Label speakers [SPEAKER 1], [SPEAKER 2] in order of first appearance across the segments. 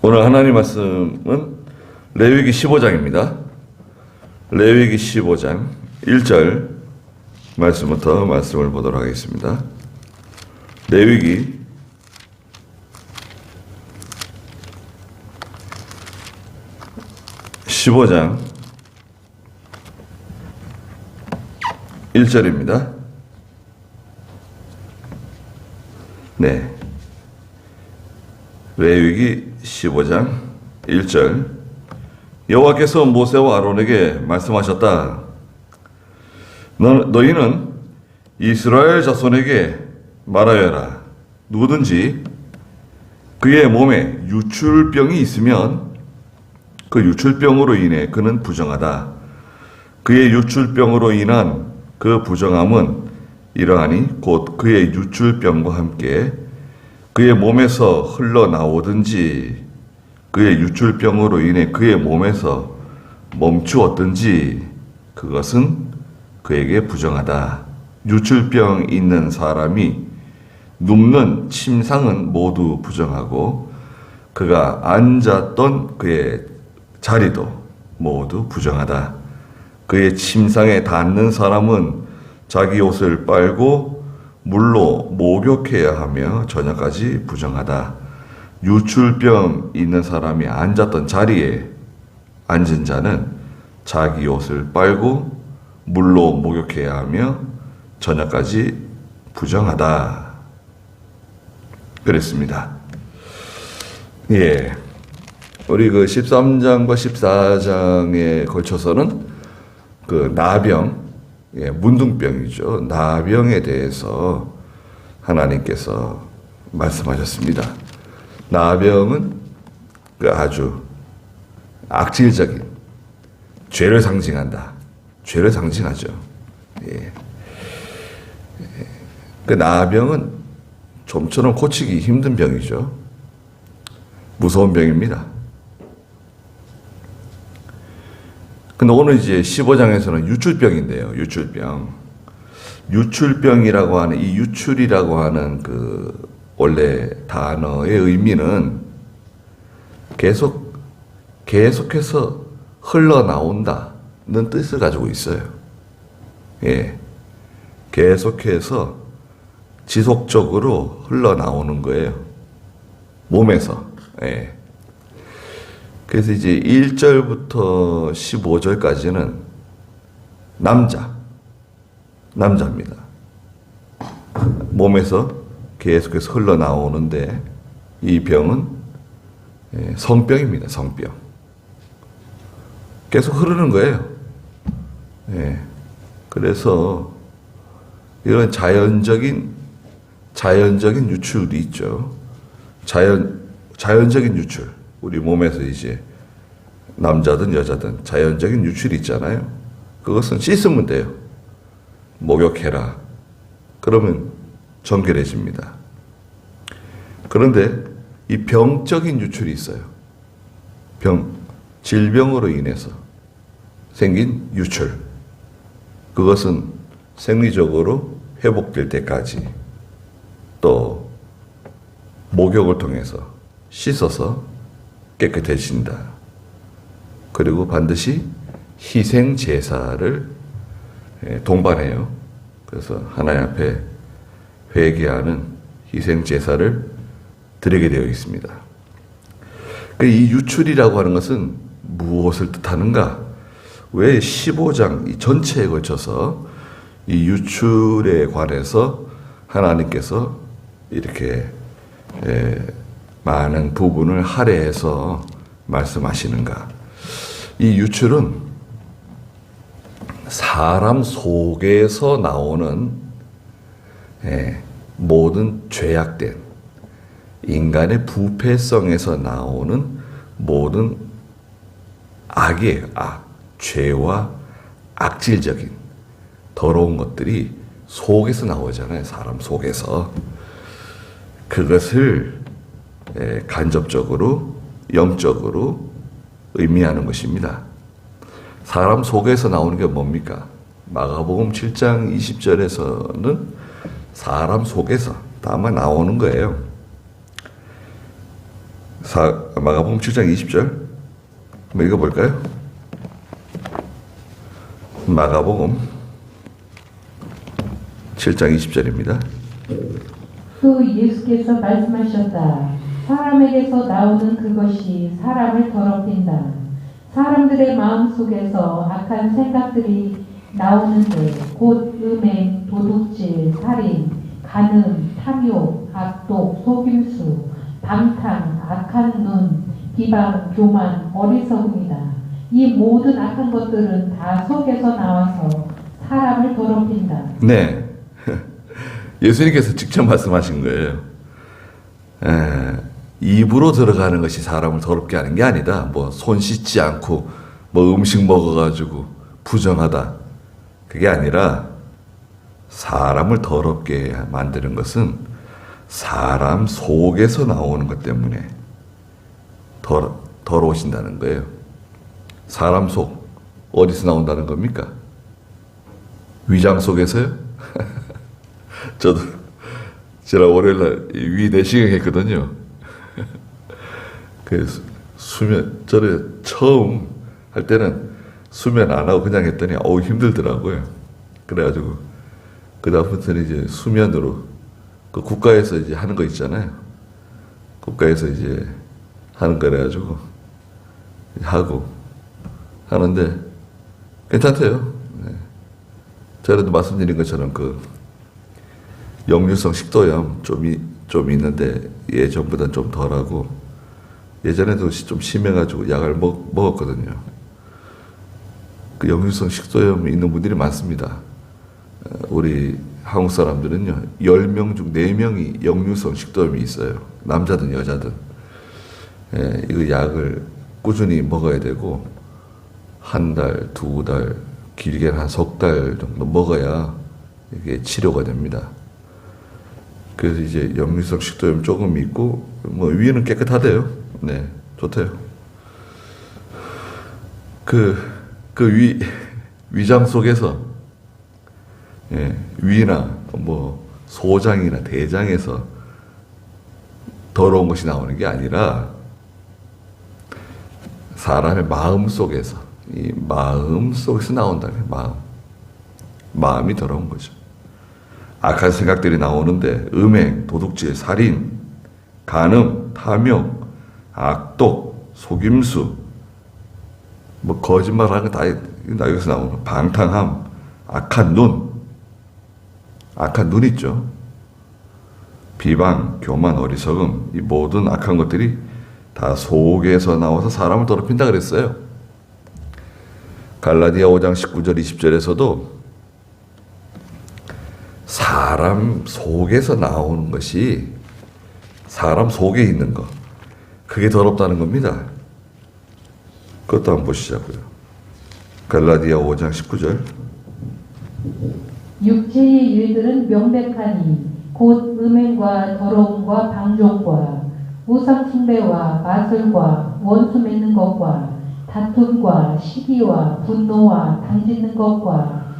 [SPEAKER 1] 오늘 하나님 말씀은 레위기 15장입니다. 레위기 15장 1절 말씀부터 말씀을 보도록 하겠습니다. 레위기 15장 1절입니다. 네. 레위기 15장 1절 여호와께서 모세와 아론에게 말씀하셨다. 너희는 이스라엘 자손에게 말하여라. 누구든지 그의 몸에 유출병이 있으면 그 유출병으로 인해 그는 부정하다. 그의 유출병으로 인한 그 부정함은 이러하니 곧 그의 유출병과 함께 그의 몸에서 흘러나오든지 그의 유출병으로 인해 그의 몸에서 멈추었든지 그것은 그에게 부정하다. 유출병 있는 사람이 눕는 침상은 모두 부정하고 그가 앉았던 그의 자리도 모두 부정하다. 그의 침상에 닿는 사람은 자기 옷을 빨고 물로 목욕해야 하며 저녁까지 부정하다. 유출병 있는 사람이 앉았던 자리에 앉은 자는 자기 옷을 빨고 물로 목욕해야 하며 저녁까지 부정하다. 그랬습니다. 예. 우리 그 13장과 14장에 걸쳐서는 그 나병, 문둥병이죠. 나병에 대해서 하나님께서 말씀하셨습니다. 나병은 그 아주 악질적인 죄를 상징한다. 죄를 상징하죠. 예. 그 나병은 좀처럼 고치기 힘든 병이죠. 무서운 병입니다. 근데 오늘 이제 15장에서는 유출병인데요. 유출병. 유출병이라고 하는 이 유출이라고 하는 그 원래 단어의 의미는 계속해서 흘러나온다는 뜻을 가지고 있어요. 예. 계속해서 지속적으로 흘러나오는 거예요. 몸에서. 예. 그래서 이제 1절부터 15절까지는 남자입니다. 몸에서 계속해서 흘러나오는데 이 병은 성병입니다. 성병. 계속 흐르는 거예요. 예. 그래서 이런 자연적인 유출이 있죠. 자연적인 유출. 우리 몸에서 이제 남자든 여자든 자연적인 유출이 있잖아요. 그것은 씻으면 돼요. 목욕해라. 그러면 정결해집니다. 그런데 이 병적인 유출이 있어요. 질병으로 인해서 생긴 유출. 그것은 생리적으로 회복될 때까지 또 목욕을 통해서 씻어서 깨끗해진다. 그리고 반드시 희생 제사를 동반해요. 그래서 하나님 앞에 회개하는 희생 제사를 드리게 되어 있습니다. 이 유출이라고 하는 것은 무엇을 뜻하는가? 왜 15장 이 전체에 걸쳐서 이 유출에 관해서 하나님께서 이렇게 많은 부분을 할애해서 말씀하시는가? 이 유출은 사람 속에서 나오는 모든 죄악된 인간의 부패성에서 나오는 모든 악이에요. 죄와 악질적인 더러운 것들이 속에서 나오잖아요. 사람 속에서. 그것을 간접적으로 영적으로 의미하는 것입니다. 사람 속에서 나오는 게 뭡니까? 마가복음 7장 20절에서는 사람 속에서 다만 나오는 거예요. 마가복음 7장 20절 한번 읽어볼까요? 마가복음 7장 20절입니다.
[SPEAKER 2] 또 예수께서 말씀하셨다. 사람에게서 나오는 그것이 사람을 더럽힌다. 사람들의 마음속에서 악한 생각들이 나오는데 곧 음행, 도둑질, 살인, 간음, 탐욕, 악독, 속임수, 방탕, 악한 눈, 비방, 교만, 어리석음이다. 이 모든 악한 것들은 다 속에서 나와서 사람을 더럽힌다.
[SPEAKER 1] 네. 예수님께서 직접 말씀하신 거예요. 입으로 들어가는 것이 사람을 더럽게 하는 게 아니다. 뭐 손 씻지 않고 뭐 음식 먹어가지고 부정하다. 그게 아니라 사람을 더럽게 만드는 것은 사람 속에서 나오는 것 때문에 더러워진다는 거예요. 사람 속 어디서 나온다는 겁니까? 위장 속에서요? 저도 지난 월요일날 위 내시경 했거든요. 그래서 수면 전에 처음 할 때는 수면 안 하고 그냥 했더니 어우 힘들더라고요. 그래가지고 그 다음부터는 이제 수면으로 그 국가에서 이제 하는 거 있잖아요. 국가에서 이제 하는 거래가지고 하고 하는데 괜찮대요. 네. 전에도 말씀드린 것처럼 그 역류성 식도염 좀 있는데 예전보다는 좀 덜하고 예전에도 좀 심해가지고 약을 먹었거든요. 그 역류성 식도염 있는 분들이 많습니다. 우리 한국 사람들은요 10명 중 4명이 역류성 식도염이 있어요. 남자든 여자든. 이거 약을 꾸준히 먹어야 되고 한 달, 2달, 길게는 한 석 달 정도 먹어야 이게 치료가 됩니다. 그래서 이제 역류성 식도염 조금 있고 뭐 위는 깨끗하대요. 네, 좋대요. 위장 속에서 위나 뭐 소장이나 대장에서 더러운 것이 나오는 게 아니라 사람의 마음 속에서 이 마음 속에서 나온다는 마음이 더러운 거죠. 악한 생각들이 나오는데 음행, 도둑질, 살인, 간음, 탐욕, 악독, 속임수, 뭐 거짓말하는 거 다 여기서 나오는 방탕함, 악한 눈 있죠. 비방, 교만, 어리석음 이 모든 악한 것들이 다 속에서 나와서 사람을 더럽힌다 그랬어요. 갈라디아 5장 19절 20절에서도 사람 속에서 나오는 것이 사람 속에 있는 것 그게 더럽다는 겁니다. 그것도 한번 보시자고요. 갈라디아 5장 19절
[SPEAKER 2] 육체의 일들은 명백하니 곧 음행과 더러움과 방종과 우상 숭배와 마술과 원수 맺는 것과 다툼과 시기와 분노와 당짓는 것과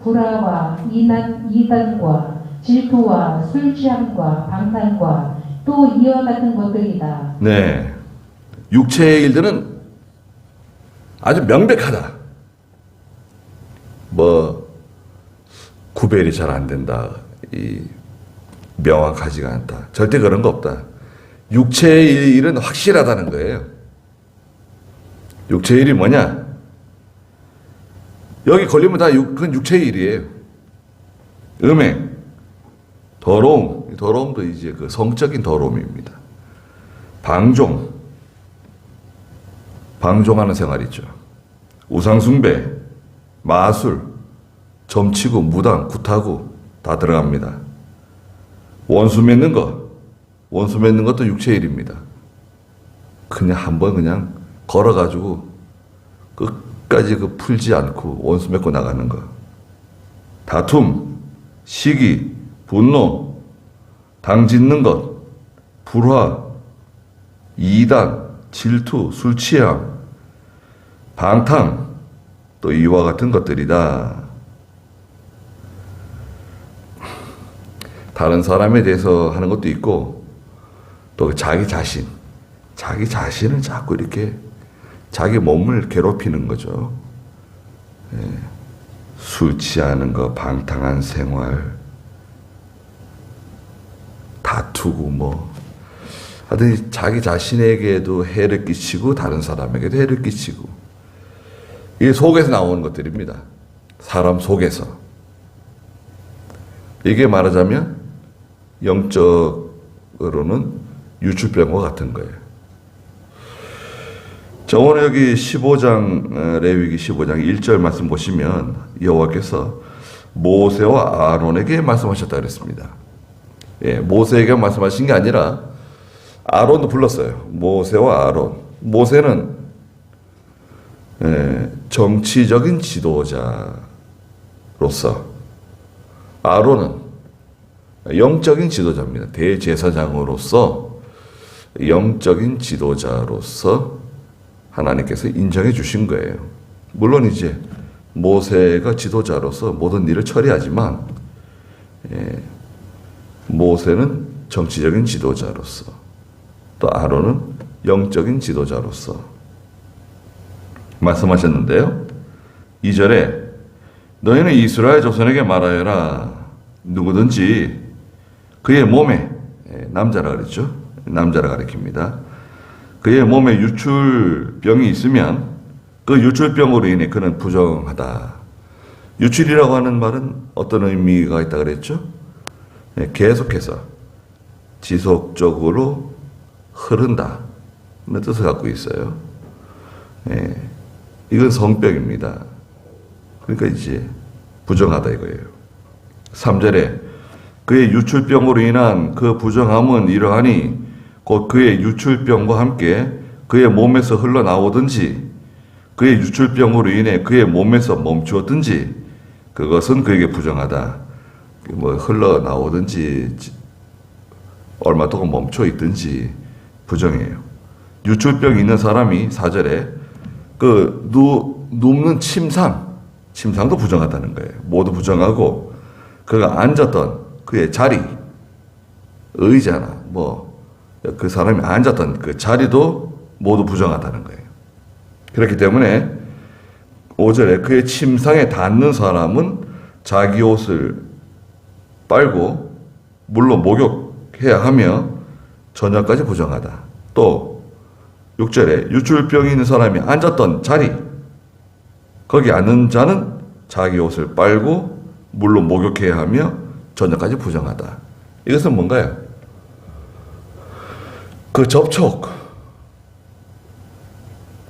[SPEAKER 2] 불화와 이단과 질투와 술 취함과 방탕과 또 이와 같은 것들이다.
[SPEAKER 1] 네, 육체의 일들은 아주 명백하다. 뭐 구별이 잘 안 된다. 명확하지가 않다. 절대 그런 거 없다. 육체의 일은 확실하다는 거예요. 육체의 일이 뭐냐? 여기 걸리면 그건 육체의 일이에요. 음행, 더러움도 이제 그 성적인 더러움입니다. 방종하는 생활이죠. 우상숭배, 마술, 점치고, 무당, 굿하고 다 들어갑니다. 원수 맺는 것도 육체의 일입니다. 그냥 한번 그냥 걸어가지고 끝까지 풀지 않고 원수 맺고 나가는 거. 다툼, 시기, 분노, 당짓는 것, 불화, 이단, 질투, 술 취함, 방탕, 또 이와 같은 것들이다. 다른 사람에 대해서 하는 것도 있고 또 자기 자신, 자기 자신을 자꾸 이렇게 자기 몸을 괴롭히는 거죠. 술 취하는 거, 방탕한 생활, 다투고 하여튼 자기 자신에게도 해를 끼치고 다른 사람에게도 해를 끼치고, 이게 속에서 나오는 것들입니다. 사람 속에서. 이게 말하자면 영적으로는 유출병과 같은 거예요. 자, 오늘 여기 15장, 레위기 15장 1절 말씀 보시면 여호와께서 모세와 아론에게 말씀하셨다 그랬습니다. 모세에게 말씀하신 게 아니라 아론도 불렀어요. 모세와 아론. 모세는 정치적인 지도자로서, 아론은 영적인 지도자입니다. 대제사장으로서 영적인 지도자로서 하나님께서 인정해 주신 거예요. 물론 이제 모세가 지도자로서 모든 일을 처리하지만, 모세는 정치적인 지도자로서, 또 아론은 영적인 지도자로서 말씀하셨는데요. 2절에 너희는 이스라엘 자손에게 말하여라. 누구든지 그의 몸에, 남자라 그랬죠. 남자라 가리킵니다. 그의 몸에 유출병이 있으면 그 유출병으로 인해 그는 부정하다. 유출이라고 하는 말은 어떤 의미가 있다 그랬죠? 계속해서 지속적으로 흐른다 는 뜻을 갖고 있어요. 이건 성병입니다. 그러니까 이제 부정하다 이거예요. 3절에 그의 유출병으로 인한 그 부정함은 이러하니 곧 그의 유출병과 함께 그의 몸에서 흘러나오든지 그의 유출병으로 인해 그의 몸에서 멈추었든지 그것은 그에게 부정하다. 흘러나오든지 얼마 동안 멈춰 있든지 부정해요. 유출병이 있는 사람이 4절에 그 눕는 침상도 부정하다는 거예요. 모두 부정하고 그가 앉았던 그의 자리, 의자나 그 사람이 앉았던 그 자리도 모두 부정하다는 거예요. 그렇기 때문에 5절에 그의 침상에 닿는 사람은 자기 옷을 빨고 물로 목욕해야 하며 저녁까지 부정하다. 또 6절에 유출병이 있는 사람이 앉았던 자리, 거기 앉는 자는 자기 옷을 빨고 물로 목욕해야 하며 저녁까지 부정하다. 이것은 뭔가요? 그 접촉,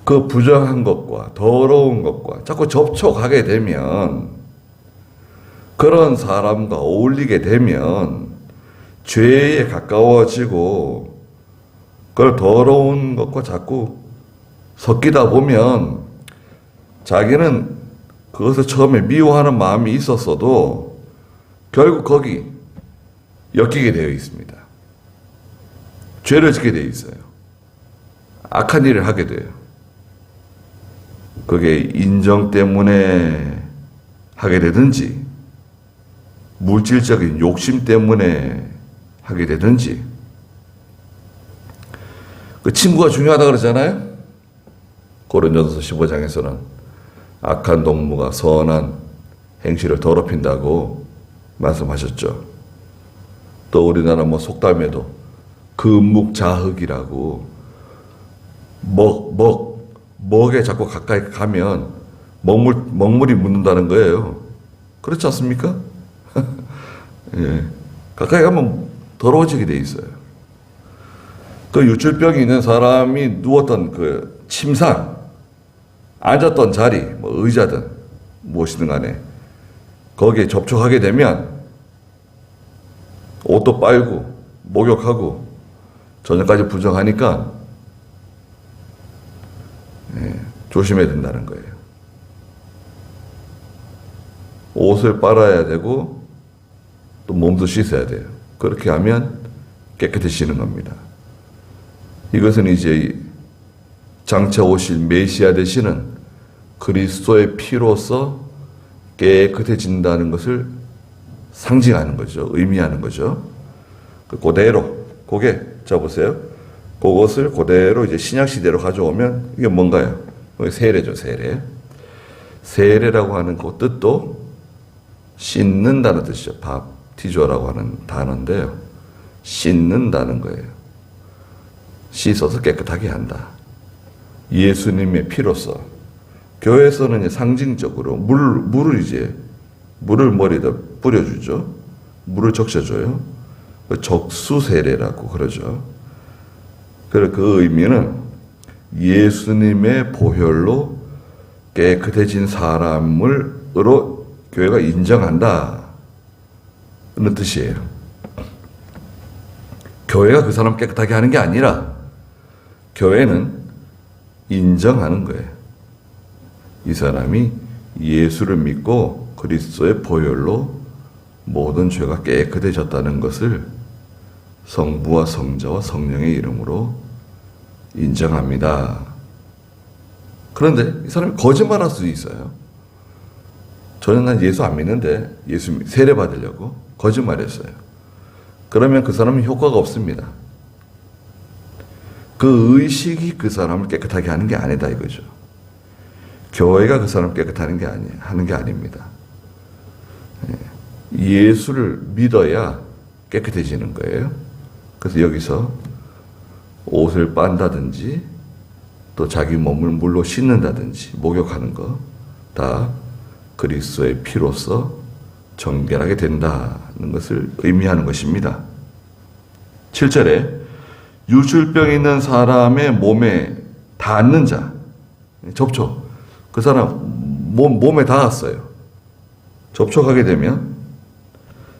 [SPEAKER 1] 그 부정한 것과 더러운 것과 자꾸 접촉하게 되면, 그런 사람과 어울리게 되면 죄에 가까워지고 그걸 더러운 것과 자꾸 섞이다 보면 자기는 그것을 처음에 미워하는 마음이 있었어도 결국 거기 엮이게 되어 있습니다. 죄를 짓게 되어 있어요. 악한 일을 하게 돼요. 그게 인정 때문에 하게 되든지 물질적인 욕심 때문에 하게 되든지. 그 친구가 중요하다 그러잖아요. 고린도전서 15장에서는 악한 동무가 선한 행실을 더럽힌다고 말씀하셨죠. 또 우리나라 속담에도 금묵자흑이라고 먹에 자꾸 가까이 가면 먹물이 묻는다는 거예요. 그렇지 않습니까? 예. 가까이 가면 더러워지게 돼 있어요. 그 유출병이 있는 사람이 누웠던 그 침상, 앉았던 자리, 의자든 무엇이든 간에 거기에 접촉하게 되면 옷도 빨고 목욕하고 저녁까지 부정하니까 조심해야 된다는 거예요. 옷을 빨아야 되고 또 몸도 씻어야 돼요. 그렇게 하면 깨끗해지는 겁니다. 이것은 이제 장차 오실 메시아 되시는 그리스도의 피로서 깨끗해진다는 것을 상징하는 거죠. 의미하는 거죠. 그대로 고개 접으세요. 그것을 그대로 이제 신약 시대로 가져오면 이게 뭔가요? 세례죠, 세례. 세례라고 하는 그 뜻도 씻는다는 뜻이죠. 밥티조라고 하는 단어인데요. 씻는다는 거예요. 씻어서 깨끗하게 한다. 예수님의 피로서. 교회에서는 상징적으로 물을 머리에다 뿌려주죠. 물을 적셔줘요. 적수세례라고 그러죠. 그래서 그 의미는 예수님의 보혈로 깨끗해진 사람으로 교회가 인정한다. 는 뜻이에요. 교회가 그 사람 깨끗하게 하는 게 아니라 교회는 인정하는 거예요. 이 사람이 예수를 믿고 그리스도의 보혈로 모든 죄가 깨끗해졌다는 것을 성부와 성자와 성령의 이름으로 인정합니다. 그런데 이 사람이 거짓말할 수도 있어요. 저는 난 예수 안 믿는데 예수 세례 받으려고 거짓말했어요. 그러면 그 사람은 효과가 없습니다. 그 의식이 그 사람을 깨끗하게 하는 게 아니다 이거죠. 교회가 그 사람을 깨끗하는 게 하는 게 아닙니다. 예수를 믿어야 깨끗해지는 거예요. 그래서 여기서 옷을 빤다든지 또 자기 몸을 물로 씻는다든지 목욕하는 거 다 그리스도의 피로서 정결하게 된다는 것을 의미하는 것입니다. 7절에 유출병 있는 사람의 몸에 닿는 자, 접촉. 그 사람 몸에 닿았어요. 접촉하게 되면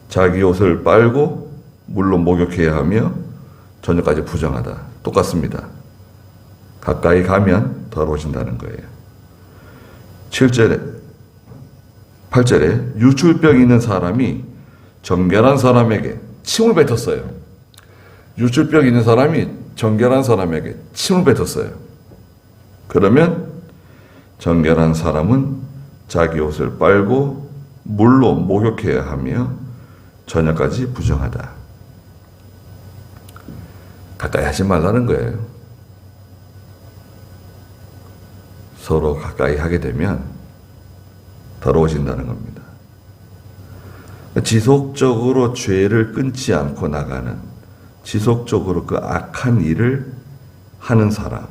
[SPEAKER 1] 자기 옷을 빨고 물로 목욕해야 하며 저녁까지 부정하다. 똑같습니다. 가까이 가면 더러워진다는 거예요. 8절에 유출병 있는 사람이 정결한 사람에게 침을 뱉었어요. 유출병 있는 사람이 정결한 사람에게 침을 뱉었어요. 그러면 정결한 사람은 자기 옷을 빨고 물로 목욕해야 하며 저녁까지 부정하다. 가까이 하지 말라는 거예요. 서로 가까이 하게 되면 더러워진다는 겁니다. 지속적으로 죄를 끊지 않고 나가는, 지속적으로 그 악한 일을 하는 사람,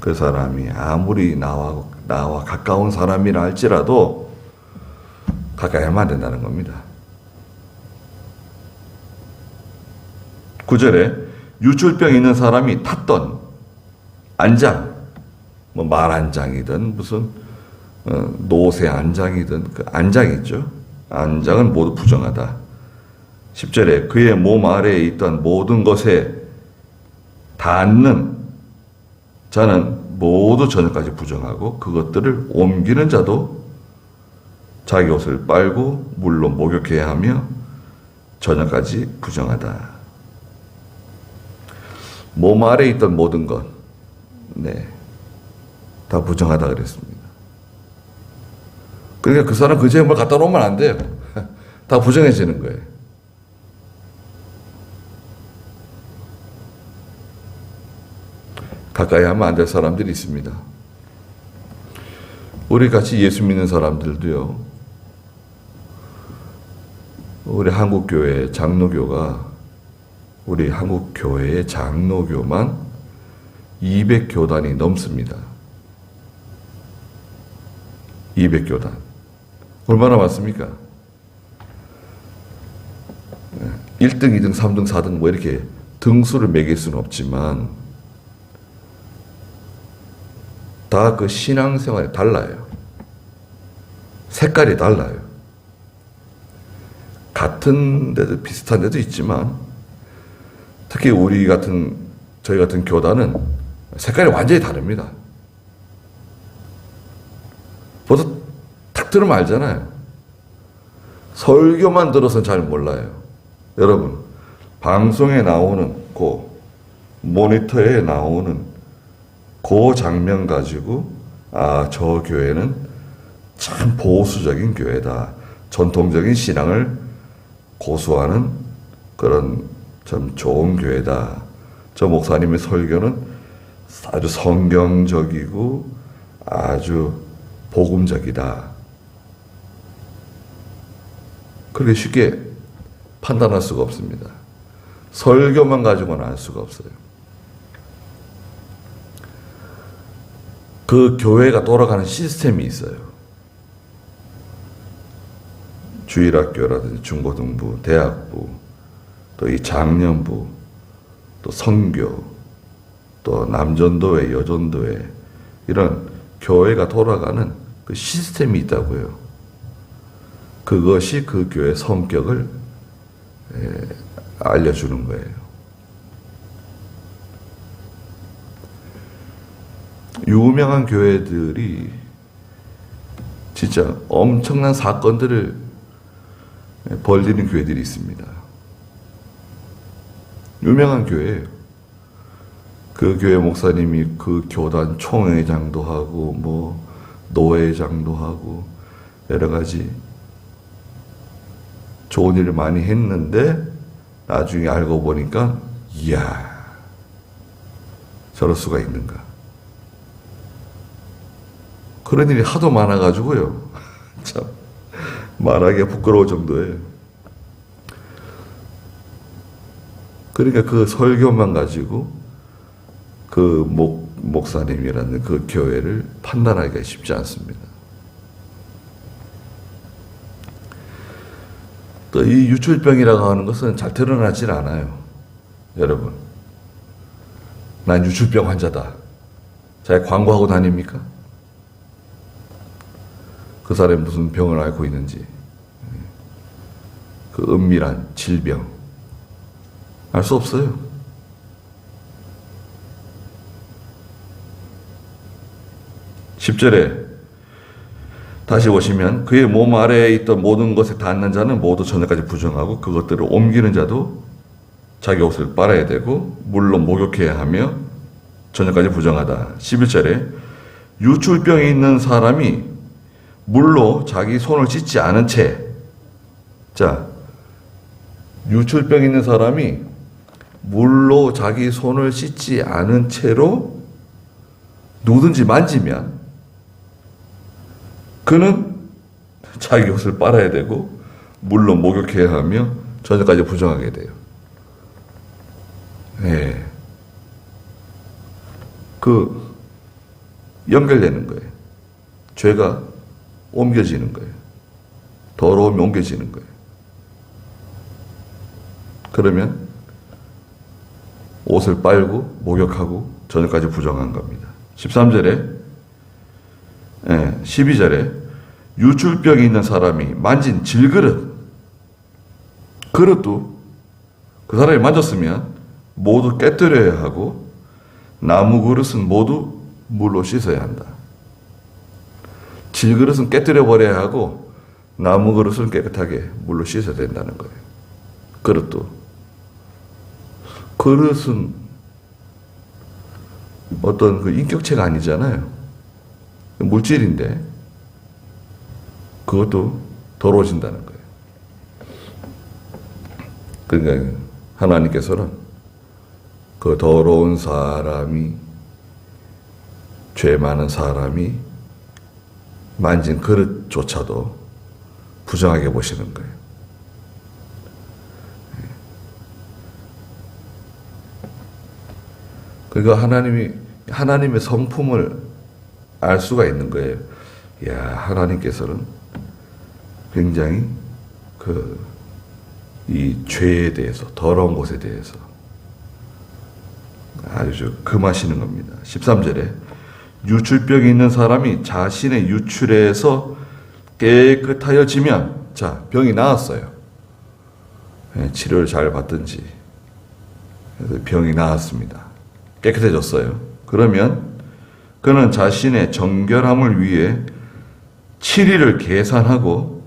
[SPEAKER 1] 그 사람이 아무리 나와 가까운 사람이라 할지라도 가까이 하면 안 된다는 겁니다. 9절에 유출병 있는 사람이 탔던 안장, 뭐 말안장이든 무슨 노새 안장이든 그 안장 있죠. 안장은 모두 부정하다. 10절에 그의 몸 아래에 있던 모든 것에 닿는 자는 모두 저녁까지 부정하고 그것들을 옮기는 자도 자기 옷을 빨고 물로 목욕해야 하며 저녁까지 부정하다. 몸 아래에 있던 모든 것, 다 부정하다 그랬습니다. 그러니까 그 사람 그 죄물 갖다 놓으면 안 돼요. 다 부정해지는 거예요. 가까이 하면 안 될 사람들이 있습니다. 우리 같이 예수 믿는 사람들도요. 우리 한국교회 장로교가 우리 한국교회의 장로교만 200교단이 넘습니다. 200교단. 얼마나 많습니까? 1등, 2등, 3등, 4등 뭐 이렇게 등수를 매길 수는 없지만 다 그 신앙생활이 달라요. 색깔이 달라요. 같은 데도 비슷한 데도 있지만 특히 저희 같은 교단은 색깔이 완전히 다릅니다. 벌써 탁 들으면 알잖아요. 설교만 들어서는 잘 몰라요. 여러분, 방송에 나오는 모니터에 나오는 그 장면 가지고 저 교회는 참 보수적인 교회다. 전통적인 신앙을 고수하는 그런 참 좋은 교회다. 저 목사님의 설교는 아주 성경적이고 아주 복음적이다. 그렇게 쉽게 판단할 수가 없습니다. 설교만 가지고는 알 수가 없어요. 그 교회가 돌아가는 시스템이 있어요. 주일학교라든지 중고등부, 대학부, 또 이 장년부, 또 선교, 또 남전도회, 여전도회, 이런 교회가 돌아가는 그 시스템이 있다고요. 그것이 그 교회의 성격을 알려주는 거예요. 유명한 교회들이 진짜 엄청난 사건들을 벌리는 교회들이 있습니다. 유명한 교회예요. 그 교회 목사님이 그 교단 총회장도 하고 뭐 노회장도 하고 여러 가지 좋은 일을 많이 했는데 나중에 알고 보니까 이야, 저럴 수가 있는가. 그런 일이 하도 많아가지고요. 참 말하기가 부끄러울 정도예요. 그러니까 그 설교만 가지고 그 목사님이라는 그 교회를 판단하기가 쉽지 않습니다. 또 이 유출병이라고 하는 것은 잘 드러나질 않아요. 여러분, 난 유출병 환자다. 잘 광고하고 다닙니까? 그 사람이 무슨 병을 앓고 있는지, 그 은밀한 질병 알 수 없어요. (10절에) 다시 보시면 그의 몸 아래에 있던 모든 것에 닿는 자는 모두 저녁까지 부정하고 그것들을 옮기는 자도 자기 옷을 빨아야 되고 물론 목욕해야 하며 저녁까지 부정하다. (11절에) 유출병이 있는 사람이 물로 자기 손을 씻지 않은 채, 자, 유출병 있는 사람이 물로 자기 손을 씻지 않은 채로 누구든지 만지면 그는 자기 옷을 빨아야 되고 물로 목욕해야 하며 저녁까지 부정하게 돼요. 네. 그 연결되는 거예요. 죄가 옮겨지는 거예요. 더러움이 옮겨지는 거예요. 그러면 옷을 빨고 목욕하고 저녁까지 부정한 겁니다. 13절에 12절에 유출병이 있는 사람이 만진 질그릇, 그릇도 그 사람이 만졌으면 모두 깨뜨려야 하고 나무 그릇은 모두 물로 씻어야 한다. 질그릇은 깨뜨려 버려야 하고 나무 그릇은 깨끗하게 물로 씻어야 된다는 거예요. 그릇은 어떤 그 인격체가 아니잖아요. 물질인데 그것도 더러워진다는 거예요. 그러니까 하나님께서는 그 더러운 사람이, 죄 많은 사람이 만진 그릇조차도 부정하게 보시는 거예요. 그러니까 하나님의 성품을 알 수가 있는 거예요. 야, 하나님께서는 굉장히 이 죄에 대해서, 더러운 것에 대해서 아주 금하시는 겁니다. 13절에 유출병이 있는 사람이 자신의 유출에서 깨끗하여지면, 자, 병이 나았어요. 치료를 잘 받든지 병이 나았습니다. 깨끗해졌어요. 그러면 그는 자신의 정결함을 위해 7일을 계산하고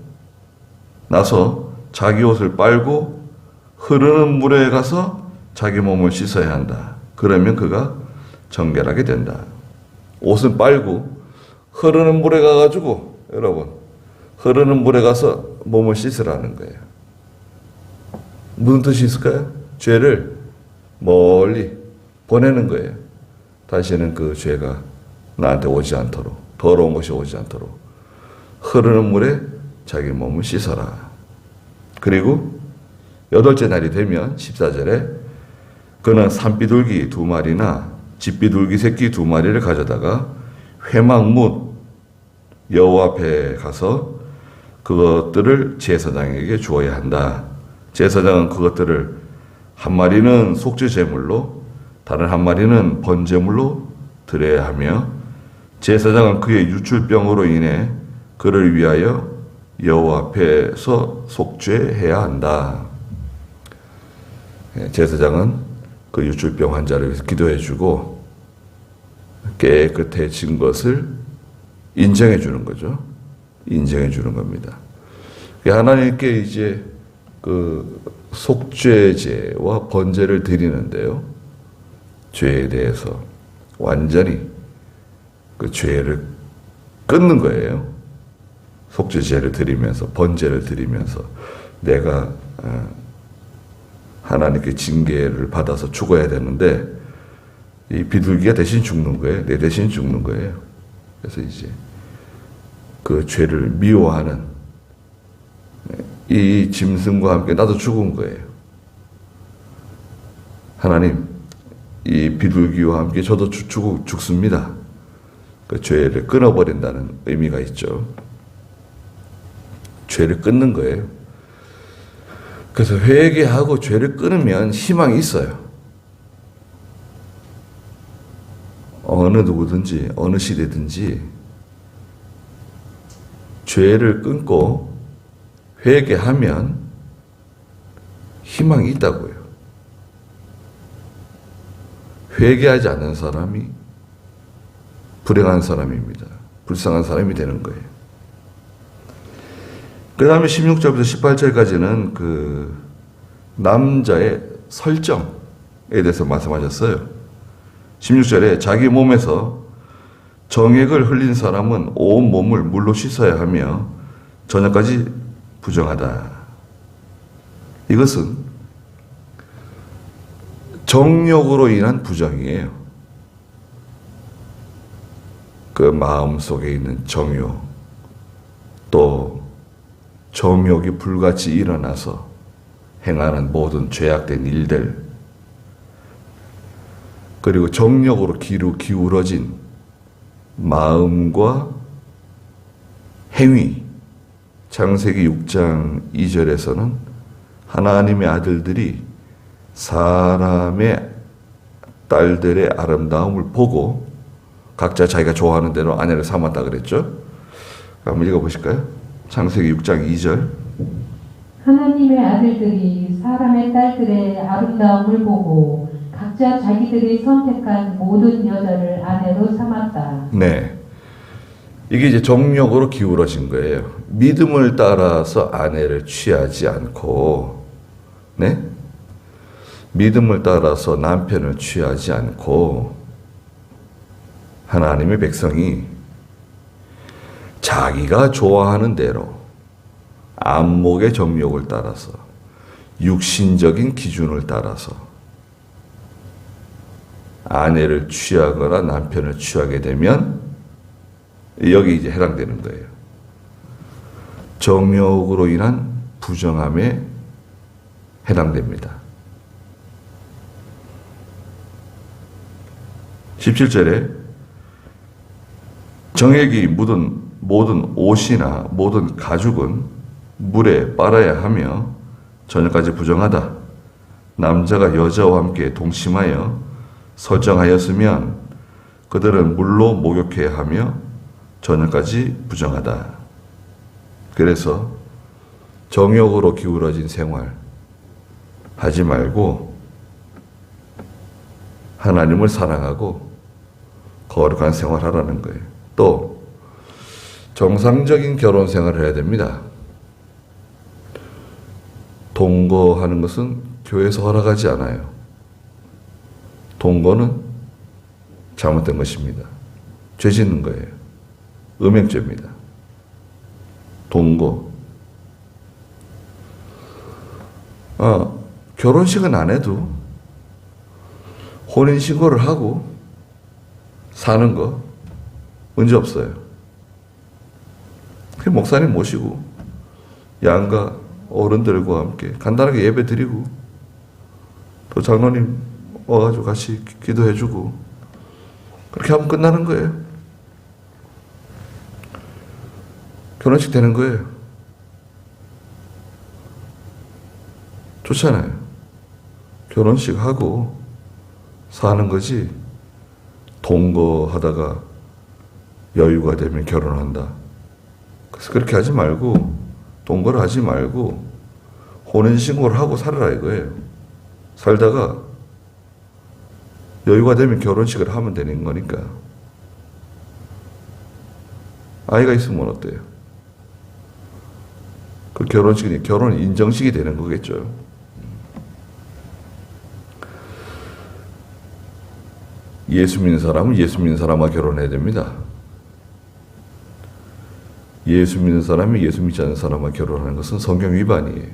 [SPEAKER 1] 나서 자기 옷을 빨고 흐르는 물에 가서 자기 몸을 씻어야 한다. 그러면 그가 정결하게 된다. 옷은 빨고 흐르는 물에 가가지고, 여러분, 흐르는 물에 가서 몸을 씻으라는 거예요. 무슨 뜻이 있을까요? 죄를 멀리 보내는 거예요. 다시는 그 죄가 나한테 오지 않도록, 더러운 것이 오지 않도록 흐르는 물에 자기 몸을 씻어라. 그리고 8째 날이 되면 14절에 그는 산비둘기 2마리나 집비둘기 새끼 2마리를 가져다가 회막문 여호와 앞에 가서 그것들을 제사장에게 주어야 한다. 제사장은 그것들을 한 마리는 속죄 제물로 다른 한 마리는 번제물로 드려야 하며 제사장은 그의 유출병으로 인해 그를 위하여 여호와 앞에서 속죄해야 한다. 제사장은 그 유출병 환자를 위해서 기도해주고 깨끗해진 것을 인정해주는 거죠. 인정해주는 겁니다. 하나님께 이제 그 속죄제와 번제를 드리는데요. 죄에 대해서 완전히 그 죄를 끊는 거예요. 속죄제를 드리면서 번제를 드리면서 내가 하나님께 징계를 받아서 죽어야 되는데 이 비둘기가 대신 죽는 거예요. 내 대신 죽는 거예요. 그래서 이제 그 죄를 미워하는 이 짐승과 함께 나도 죽은 거예요. 하나님, 이 비둘기와 함께 저도 죽습니다. 그 죄를 끊어버린다는 의미가 있죠. 죄를 끊는 거예요. 그래서 회개하고 죄를 끊으면 희망이 있어요. 어느 누구든지 어느 시대든지 죄를 끊고 회개하면 희망이 있다고요. 회개하지 않는 사람이 불행한 사람입니다. 불쌍한 사람이 되는 거예요. 그 다음에 16절부터 18절까지는 그 남자의 설정에 대해서 말씀하셨어요. 16절에 자기 몸에서 정액을 흘린 사람은 온 몸을 물로 씻어야 하며 저녁까지 부정하다. 이것은 정욕으로 인한 부정이에요. 그 마음 속에 있는 정욕, 또 정욕이 불같이 일어나서 행하는 모든 죄악된 일들, 그리고 정욕으로 기울어진 마음과 행위. 창세기 6장 2절에서는 하나님의 아들들이 사람의 딸들의 아름다움을 보고 각자 자기가 좋아하는 대로 아내를 삼았다 그랬죠? 한번 읽어보실까요? 창세기 6장 2절.
[SPEAKER 2] 하나님의 아들들이 사람의 딸들의 아름다움을 보고 각자 자기들이 선택한 모든 여자를 아내로 삼았다.
[SPEAKER 1] 네. 이게 이제 정욕으로 기울어진 거예요. 믿음을 따라서 아내를 취하지 않고, 네? 믿음을 따라서 남편을 취하지 않고, 하나님의 백성이 자기가 좋아하는 대로 안목의 정욕을 따라서 육신적인 기준을 따라서 아내를 취하거나 남편을 취하게 되면 여기 이제 해당되는 거예요. 정욕으로 인한 부정함에 해당됩니다. 17절에 정액이 묻은 모든 옷이나 모든 가죽은 물에 빨아야 하며 저녁까지 부정하다. 남자가 여자와 함께 동침하여 설정하였으면 그들은 물로 목욕해야 하며 저녁까지 부정하다. 그래서 정욕으로 기울어진 생활 하지 말고 하나님을 사랑하고 거룩한 생활하라는 거예요. 또 정상적인 결혼 생활을 해야 됩니다. 동거하는 것은 교회에서 허락하지 않아요. 동거는 잘못된 것입니다. 죄 짓는 거예요. 음행죄입니다. 동거. 결혼식은 안 해도 혼인신고를 하고 사는 거 문제 없어요. 그 목사님 모시고 양가 어른들과 함께 간단하게 예배 드리고 또 장로님 와가지고 같이 기도해주고 그렇게 하면 끝나는 거예요. 결혼식 되는 거예요. 좋잖아요. 결혼식 하고 사는 거지 동거하다가 여유가 되면 결혼한다. 그래서 그렇게 하지 말고 동거를 하지 말고 혼인신고를 하고 살아라 이거예요. 살다가 여유가 되면 결혼식을 하면 되는 거니까. 아이가 있으면 어때요? 그 결혼식이 결혼 인정식이 되는 거겠죠. 예수 믿는 사람은 예수 믿는 사람과 결혼해야 됩니다. 예수 믿는 사람이 예수 믿지 않는 사람과 결혼하는 것은 성경 위반이에요.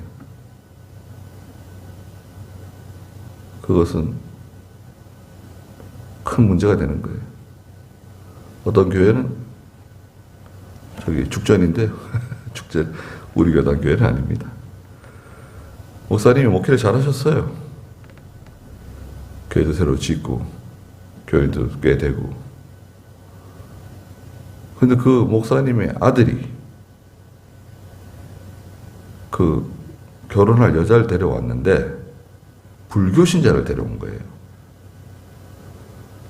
[SPEAKER 1] 그것은 큰 문제가 되는 거예요. 어떤 교회는 저기 죽전인데요. 죽전 우리 교단 교회는 아닙니다. 목사님이 목회를 잘하셨어요. 교회도 새로 짓고 교회도 꽤 되고. 근데 그 목사님의 아들이 그 결혼할 여자를 데려왔는데 불교 신자를 데려온 거예요.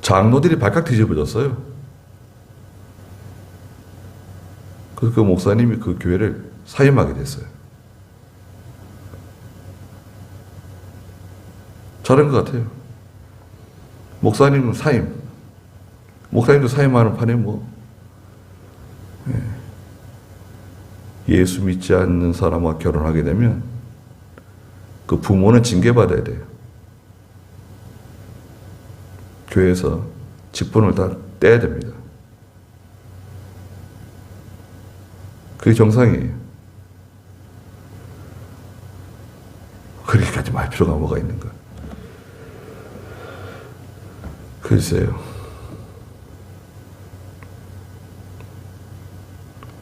[SPEAKER 1] 장로들이 발칵 뒤집어졌어요. 그래서 그 목사님이 그 교회를 사임하게 됐어요. 잘한 것 같아요. 목사님은 사임. 목사님도 사임하는 판에 뭐 예수 믿지 않는 사람과 결혼하게 되면 그 부모는 징계받아야 돼요. 교회에서 직분을 다 떼야 됩니다. 그게 정상이에요. 그렇게까지 말 필요가 뭐가 있는가. 글쎄요.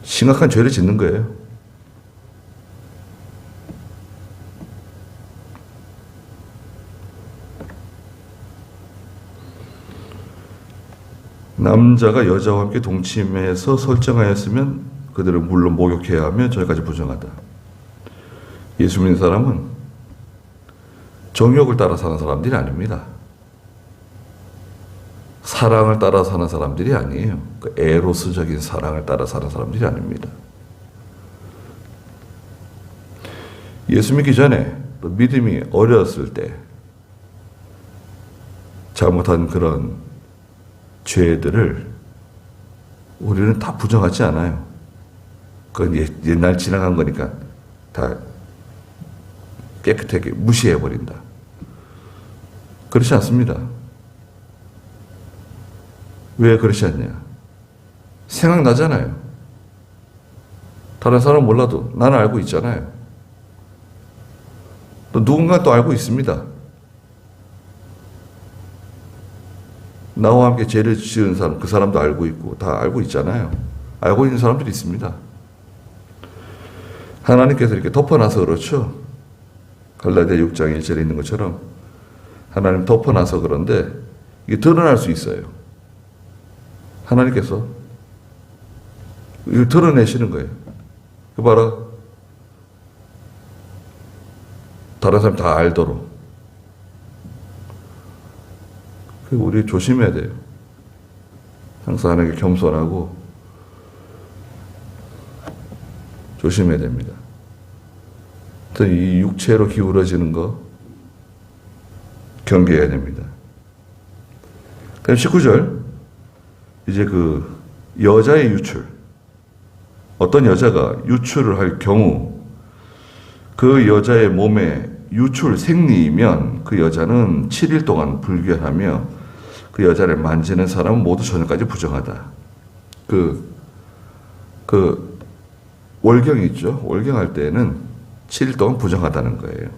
[SPEAKER 1] 심각한 죄를 짓는 거예요. 남자가 여자와 함께 동침해서 설정하였으면 그들을 물론 목욕해야 하며 저희까지 부정하다. 예수 믿는 사람은 정욕을 따라 사는 사람들이 아닙니다. 사랑을 따라 사는 사람들이 아니에요. 그 에로스적인 사랑을 따라 사는 사람들이 아닙니다. 예수 믿기 전에 또 믿음이 어렸을 때 잘못한 그런 죄들을 우리는 다 부정하지 않아요. 그건 옛날 지나간 거니까 다 깨끗하게 무시해버린다. 그렇지 않습니다. 왜 그렇지 않냐? 생각나잖아요. 다른 사람 몰라도 나는 알고 있잖아요. 또 누군가 또 알고 있습니다. 나와 함께 죄를 지은 사람, 그 사람도 알고 있고 다 알고 있잖아요. 알고 있는 사람들이 있습니다. 하나님께서 이렇게 덮어놔서 그렇죠. 갈라디아 6장 1절에 있는 것처럼 하나님 덮어놔서 그런데 이게 드러날 수 있어요. 하나님께서 이걸 드러내시는 거예요. 그 봐라. 다른 사람 다 알도록. 우리 조심해야 돼요. 항상 하나님께 겸손하고 조심해야 됩니다. 이 육체로 기울어지는 거 경계해야 됩니다. 그럼 19절 이제 그 여자의 유출, 어떤 여자가 유출을 할 경우 그 여자의 몸에 유출 생리이면 그 여자는 7일 동안 불결하며 그 여자를 만지는 사람은 모두 저녁까지 부정하다. 그 월경이 있죠. 월경할 때는 7일 동안 부정하다는 거예요.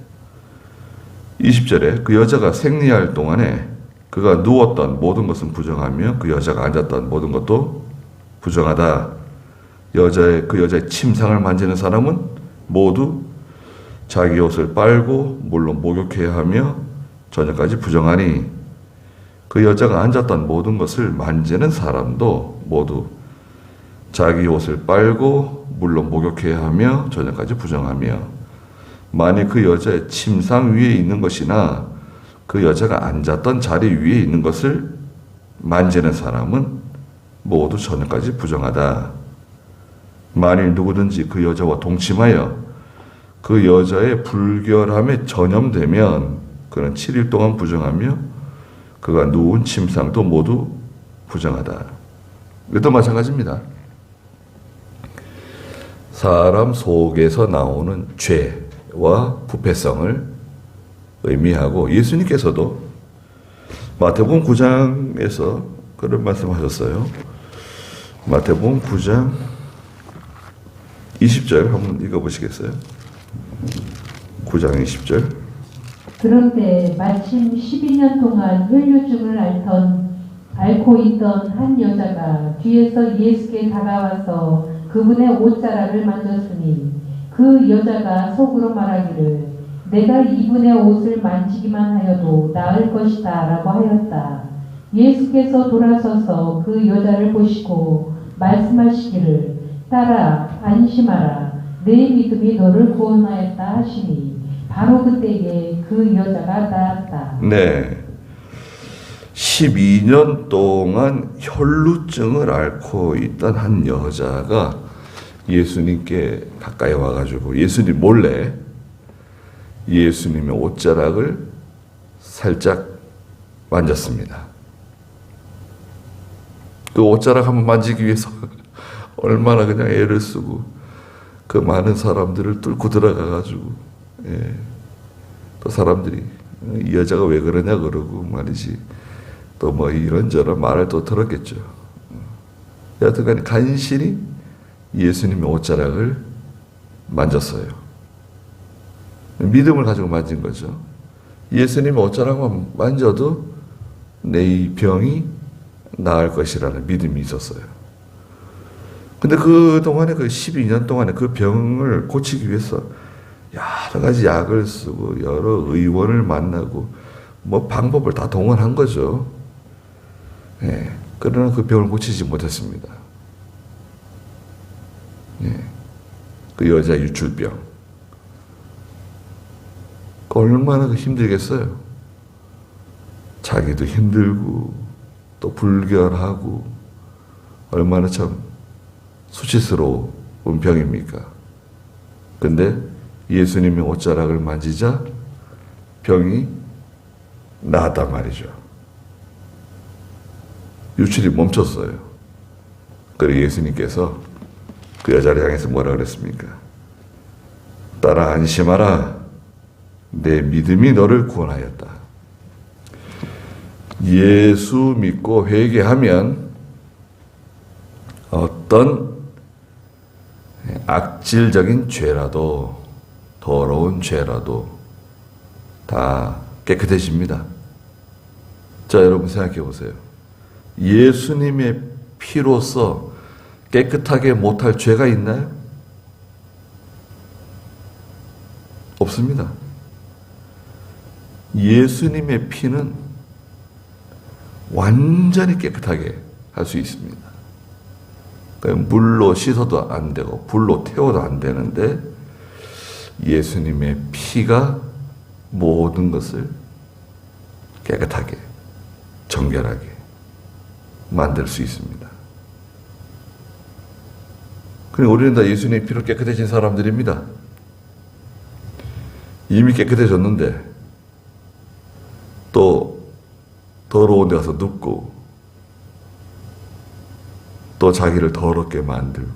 [SPEAKER 1] 20절에 그 여자가 생리할 동안에 그 그가 누웠던 모든 것은 부정하며 그 여자가 앉았던 모든 것도 부정하다. 그 여자의 침상을 만지는 사람은 모두 자기 옷을 빨고 물로 목욕해야 하며 저녁까지 부정하니 그 여자가 앉았던 모든 것을 만지는 사람도 모두 자기 옷을 빨고 물로 목욕해야 하며 저녁까지 부정하며 만일 그 여자의 침상 위에 있는 것이나 그 여자가 앉았던 자리 위에 있는 것을 만지는 사람은 모두 저녁까지 부정하다. 만일 누구든지 그 여자와 동침하여 그 여자의 불결함에 전염되면 그는 7일 동안 부정하며 그가 누운 침상도 모두 부정하다. 이것도 마찬가지입니다. 사람 속에서 나오는 죄와 부패성을 의미하고 예수님께서도 마태복음 9장에서 그런 말씀하셨어요. 마태복음 9장 20절 한번 읽어보시겠어요? 9장 20절.
[SPEAKER 2] 그런데 마침 12년 동안 혈류증을 앓고 있던 한 여자가 뒤에서 예수께 다가와서 그분의 옷자락을 만졌으니 그 여자가 속으로 말하기를 내가 이분의 옷을 만지기만 하여도 나을 것이다 라고 하였다. 예수께서 돌아서서 그 여자를 보시고 말씀하시기를 딸아 안심하라 내 믿음이 너를 구원하였다 하시니 바로 그때에 그 여자가 나았다.
[SPEAKER 1] 네. 12년 동안 혈루증을 앓고 있던 한 여자가 예수님께 가까이 와가지고 예수님 몰래 예수님의 옷자락을 살짝 만졌습니다. 그 옷자락 한번 만지기 위해서 얼마나 그냥 애를 쓰고 그 많은 사람들을 뚫고 들어가가지고 또 사람들이 이 여자가 왜 그러냐 그러고 말이지 또 뭐 이런저런 말을 또 들었겠죠. 여하튼간 간신히 예수님의 옷자락을 만졌어요. 믿음을 가지고 만진 거죠. 예수님의 옷자락만 만져도 내 이 병이 나을 것이라는 믿음이 있었어요. 근데 그 동안에 그 12년 동안에 그 병을 고치기 위해서 여러 가지 약을 쓰고 여러 의원을 만나고 뭐 방법을 다 동원한 거죠. 예. 그러나 그 병을 고치지 못했습니다. 예. 그 여자 유출병. 얼마나 힘들겠어요. 자기도 힘들고 또 불결하고 얼마나 참 수치스러운 병입니까? 근데 예수님의 옷자락을 만지자 병이 나았단 말이죠. 유출이 멈췄어요. 그리고 예수님께서 그 여자를 향해서 뭐라 그랬습니까? 딸아 안심하라. 내 믿음이 너를 구원하였다. 예수 믿고 회개하면 어떤 악질적인 죄라도 더러운 죄라도 다 깨끗해집니다. 자, 여러분 생각해 보세요. 예수님의 피로서 깨끗하게 못할 죄가 있나요? 없습니다. 예수님의 피는 완전히 깨끗하게 할 수 있습니다. 물로 씻어도 안 되고 불로 태워도 안 되는데 예수님의 피가 모든 것을 깨끗하게 정결하게 만들 수 있습니다. 그리고 우리는 다 예수님의 피로 깨끗해진 사람들입니다. 이미 깨끗해졌는데 또 더러운 데 가서 눕고 또 자기를 더럽게 만들고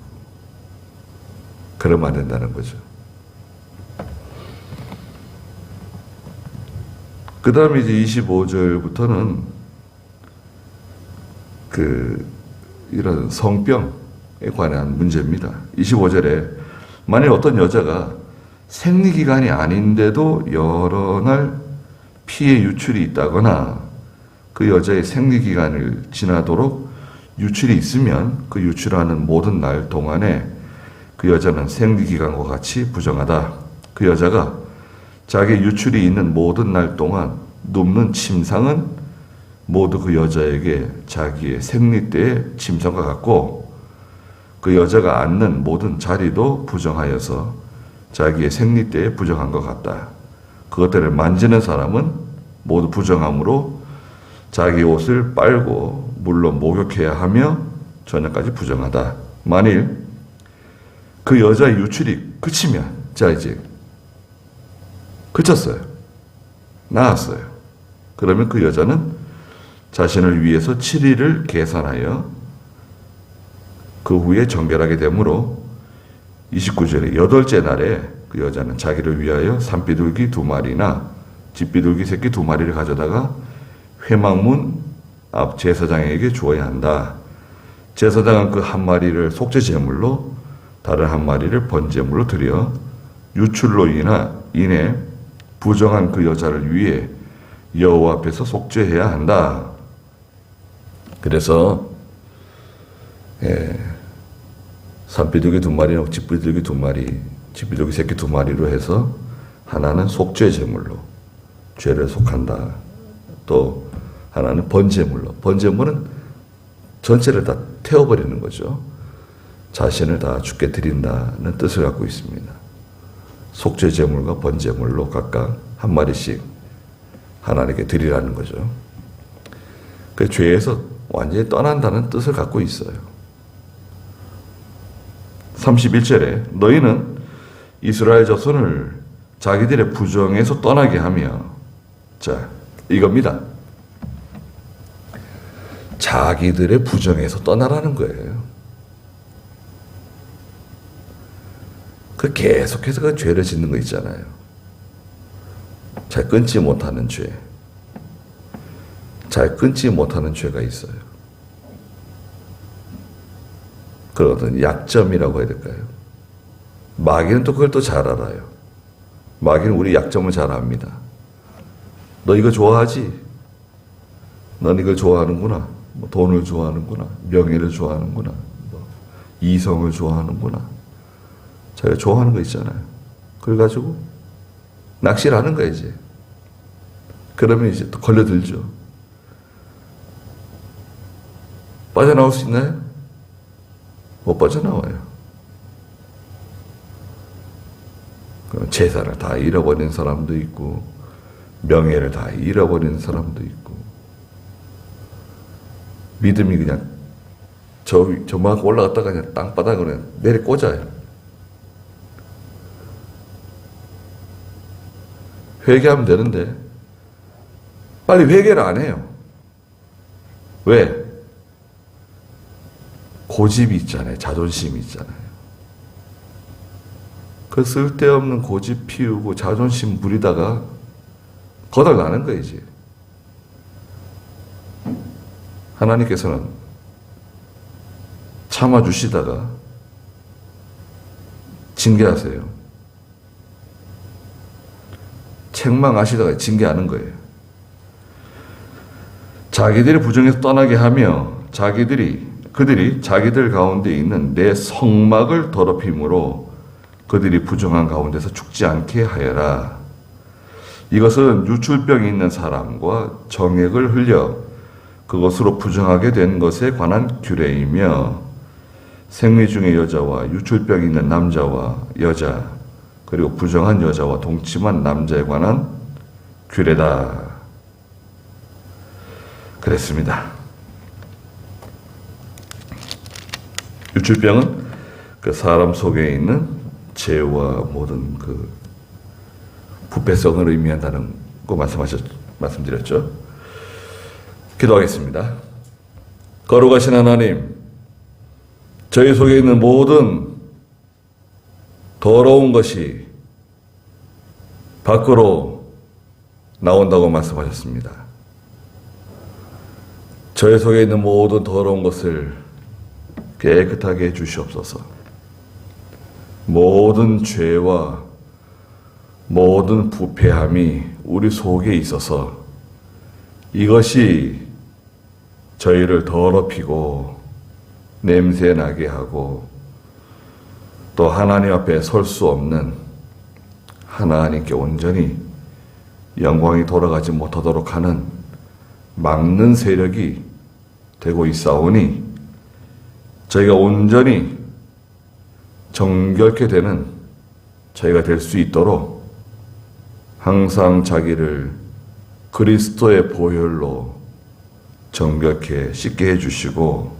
[SPEAKER 1] 그러면 안 된다는 거죠. 그 다음에 이제 25절부터는 이런 성병에 관한 문제입니다. 25절에 만일 어떤 여자가 생리기간이 아닌데도 여러 날 피의 유출이 있다거나 그 여자의 생리기간을 지나도록 유출이 있으면 그 유출하는 모든 날 동안에 그 여자는 생리기간과 같이 부정하다. 그 여자가 자기 유출이 있는 모든 날 동안 눕는 침상은 모두 그 여자에게 자기의 생리 때의 침상과 같고 그 여자가 앉는 모든 자리도 부정하여서 자기의 생리 때에 부정한 것 같다. 그것들을 만지는 사람은 모두 부정함으로 자기 옷을 빨고 물로 목욕해야 하며 저녁까지 부정하다. 만일 그 여자의 유출이 그치면, 자 이제 그쳤어요. 나았어요. 그러면 그 여자는 자신을 위해서 7일을 계산하여 그 후에 정결하게 되므로 29절에 8째 날에 그 여자는 자기를 위하여 산비둘기 2마리나 집비둘기 새끼 2마리를 가져다가 회막문 앞 제사장에게 주어야 한다. 제사장은 그 한 마리를 속죄 제물로 다른 한 마리를 번제물로 드려 유출로 인해 부정한 그 여자를 위해 여호와 앞에서 속죄해야 한다. 그래서 산비둘기 2마리나 집비둘기 2마리, 집비둘기 새끼 2마리로 해서 하나는 속죄 제물로 죄를 속한다. 또 하나는 번제물로. 번제물은 전체를 다 태워버리는 거죠. 자신을 다 주께 드린다는 뜻을 갖고 있습니다. 속죄 제물과 번제물로 각각 한 마리씩 하나님께 드리라는 거죠. 그 죄에서 완전히 떠난다는 뜻을 갖고 있어요. 31절에 너희는 이스라엘 자손을 자기들의 부정에서 떠나게 하며, 자 이겁니다. 자기들의 부정에서 떠나라는 거예요. 그 계속해서 그 죄를 짓는 거 있잖아요. 잘 끊지 못하는 죄. 잘 끊지 못하는 죄가 있어요. 그런 어떤 약점이라고 해야 될까요? 마귀는 또 그걸 또 잘 알아요. 마귀는 우리 약점을 잘 압니다. 너 이거 좋아하지? 넌 이걸 좋아하는구나. 뭐 돈을 좋아하는구나. 명예를 좋아하는구나. 뭐 이성을 좋아하는구나. 자기가 좋아하는 거 있잖아요. 그걸 가지고 낚시를 하는 거야, 이제. 그러면 이제 또 걸려들죠. 빠져나올 수 있나요? 못 빠져나와요. 그럼 재산을 다 잃어버린 사람도 있고, 명예를 다 잃어버린 사람도 있고, 믿음이 그냥 저만큼 올라갔다가 그냥 땅바닥으로 그냥 내려 꽂아요. 회개하면 되는데 빨리 회개를 안 해요. 왜? 고집이 있잖아요. 자존심이 있잖아요. 그 쓸데없는 고집 피우고 자존심 부리다가 거덜 나는 거예요, 이제. 하나님께서는 참아주시다가 징계하세요. 책망하시다가 징계하는 거예요. 자기들의 부정에서 떠나게 하며 그들이 자기들 가운데 있는 내 성막을 더럽힘으로 그들이 부정한 가운데서 죽지 않게 하여라. 이것은 유출병이 있는 사람과 정액을 흘려 그것으로 부정하게 된 것에 관한 규례이며 생리 중의 여자와 유출병이 있는 남자와 여자 그리고 부정한 여자와 동침한 남자에 관한 규례다. 그랬습니다. 유출병은 그 사람 속에 있는 죄와 모든 그 부패성을 의미한다는 거 말씀드렸죠. 기도하겠습니다. 거룩하신 하나님, 저희 속에 있는 모든 더러운 것이 밖으로 나온다고 말씀하셨습니다. 저희 속에 있는 모든 더러운 것을 깨끗하게 해주시옵소서. 모든 죄와 모든 부패함이 우리 속에 있어서 이것이 저희를 더럽히고 냄새나게 하고 또 하나님 앞에 설 수 없는 하나님께 온전히 영광이 돌아가지 못하도록 하는 막는 세력이 되고 있사오니 저희가 온전히 정결케 되는 저희가 될 수 있도록 항상 자기를 그리스도의 보혈로 정결케 씻게 해주시고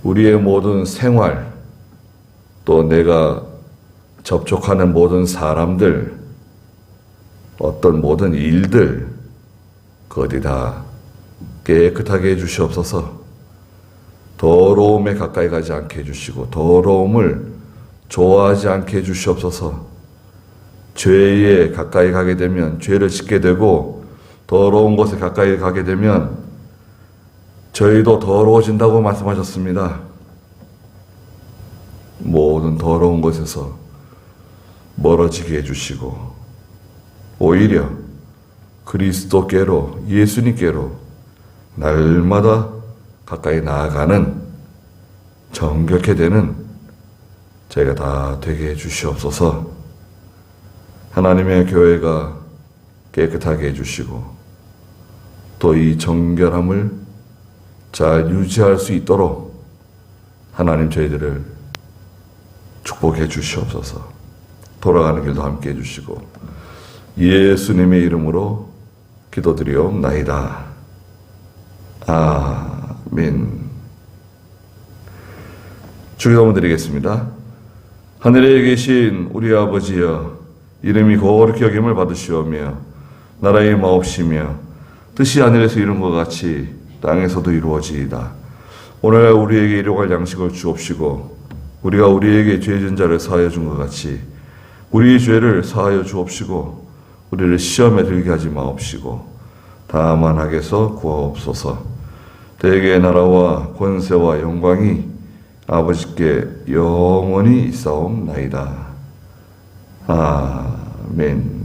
[SPEAKER 1] 우리의 모든 생활 또 내가 접촉하는 모든 사람들 어떤 모든 일들 그 어디 다 깨끗하게 해주시옵소서. 더러움에 가까이 가지 않게 해주시고 더러움을 좋아하지 않게 해주시옵소서. 죄에 가까이 가게 되면 죄를 짓게 되고 더러운 곳에 가까이 가게 되면 저희도 더러워진다고 말씀하셨습니다. 모든 더러운 곳에서 멀어지게 해주시고 오히려 그리스도께로 예수님께로 날마다 가까이 나아가는 정결케 되는 저희가 다 되게 해주시옵소서. 하나님의 교회가 깨끗하게 해주시고 또 이 정결함을 잘 유지할 수 있도록 하나님 저희들을 축복해 주시옵소서. 돌아가는 길도 함께 해주시고 예수님의 이름으로 기도드리옵나이다. 아멘. 주기도문 드리겠습니다. 하늘에 계신 우리 아버지여, 이름이 거룩히 여김을 받으시오며 나라의 마옵시며 뜻이 하늘에서 이룬 것 같이 땅에서도 이루어지이다. 오늘 우리에게 일용할 양식을 주옵시고 우리가 우리에게 죄 지은 자를 사하여 준 것 같이 우리의 죄를 사하여 주옵시고 우리를 시험에 들게 하지 마옵시고 다만 악에서 구하옵소서. 대개의 나라와 권세와 영광이 아버지께 영원히 있사옵나이다. 아멘.